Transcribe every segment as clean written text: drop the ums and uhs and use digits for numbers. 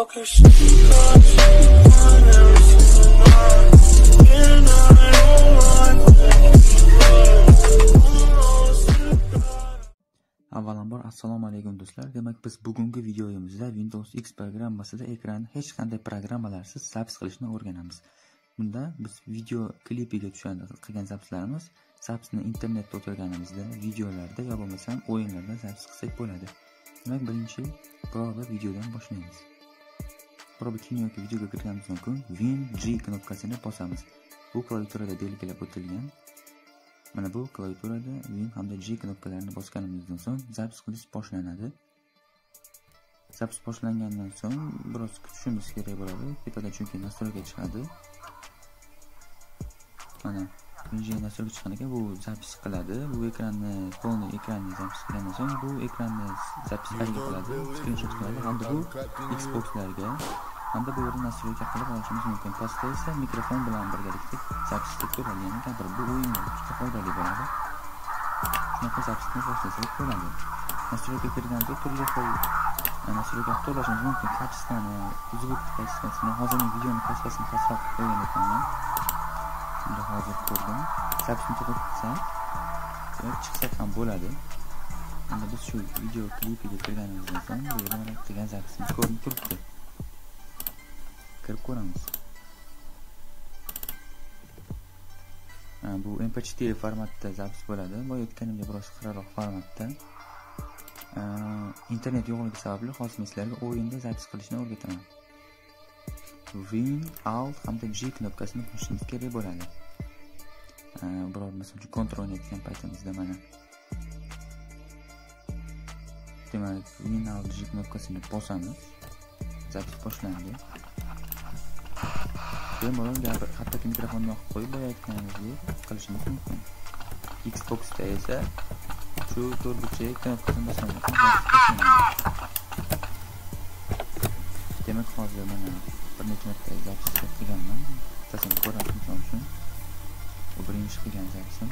Avvalambor assalomu alaykum do'stlar. Demak, biz bugungi videomizda Windows X programmasida ekranni hech qanday programmalarsiz zapis qilishni o'rganamiz. Bunda biz video klipiga qilgan zapislarimiz zapisni internetda o'tirganimizda, videolarda yo bo'lmasam o'yinlarda zapis qilsak bo'ladi. Demak, birinchi proba videodan boshlaymiz. Proba kino yoki videoga kirganimizdan so'ng Win G knopkasini bosamiz. Bu klaviaturada belgilab o'tilgan. Mana bu klaviaturada Win hamda G knopkalarini bosganimizdan so'ng zapis qilish boshlanadi. Zapis boshlangandan so'ng biroz kutishimiz kerak bo'ladi. Tepada chunki nastroyga chiqadi. Mana Win G nastroyga chiqqan ekan, bu zapis qiladi. Bu ekranni, polni ekranni zapis qilgandan so'ng bu ekranni zapis qiladi, screenshot qiladi hamda bu Xbox'larga hamda bu yerda nastroyga qilib olishimiz mumkin. Pastda esa mikrofon bilan birgalikda zapisni ko'radi. Ya'ni gapirib, bu o'yinlar juda foydali bo'ladi. Shunaqa zapisni boshlasak bo'ladi. Nastroyga kirganda turli xil nastroyga to'lashimiz mumkin. Kачествоni, звук kачествосini, hozirning videoni kачествосini pastroq qo'ygan ekanman. Bunda hozir ko'rdim. Zapisni to'xtatsak, chiqsa ham bo'ladi. Endi biz shu video klipiga kirganimizdan so'ng bu yerda mana qilgan zapisimiz ko'rinib turibdi. Kirib ko'ramiz. Bu MP4 formatda zapis bo'ladi. Bu aytganimga biroz xiraroq formatda. Internet yo'qligi sababli hozir sizlarga o'yinda zapis qilishni o'rgataman. Win, Alt hamda G knopkasini bosishimiz kerak bo'ladi. Biror misol uchun kontrol o'ynayotgan paytimizda mana. Demak, Win, Alt, G knopkasini bosamiz. Zapis boshlandi. Bemalol hattoki mikrofonni yoqib qo'yib bo'layotganingizdek qilishingiz mumkin. Xbox'da esa shu to'rtburchak knopkasini bosamiz. Demak, hozir mana bir necha marta zapis qilganman. Tasini ko'rasiz uchun. Bu birinchi qilgan zapisim.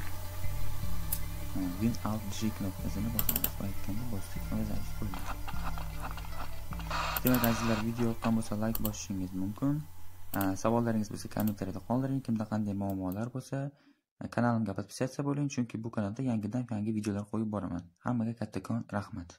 Win Alt G knopkasini bosamiz. Aytganda bosdik va zapis qo'yamiz. Demak, azizlar, video yoqqan bo'lsa like bosishingiz mumkin. Savollaringiz bo'lsa kommentariyada qoldiring. Kimda qanday muammolar bo'lsa, kanalimga podpisatsiya bo'ling, chunki bu kanalda yangi videolar qo'yib boraman. Hammaga kattakon rahmat.